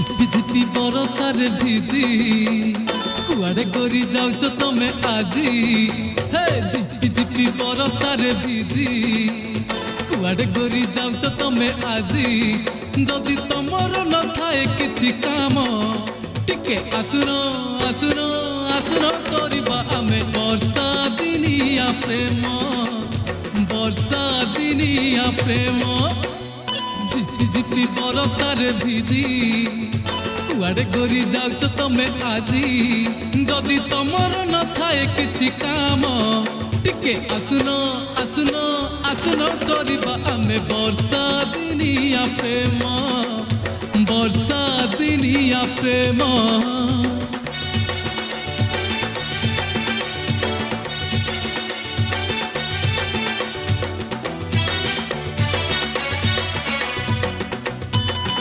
ঝিপি ঝিপি বরসারে ভিজি কুয়াড়ে করি যাওছ তমে আজি হে ঝিপি ঝিপি বরসারে ভিজি কুয়াড়ে করি যাওছ তমে আজি যদি তমর নথাए কিছু কাম টিকে আসুন আসুন আসুন করিবা আমি বর্ষা দিনিয়া প্রেম বর্ষা দিনিয়া প্রেম ঝিপি ঝিপি বরসারে ভিজি কুয়াড়ে গড়ি যাওছ তমে আজি যদি তমর নথাए কিছু কাম টিকে আসুন আসুন আসুন করিবা আমি বর্ষা দিনিয়া প্রেম বর্ষা দিনিয়া প্রেম।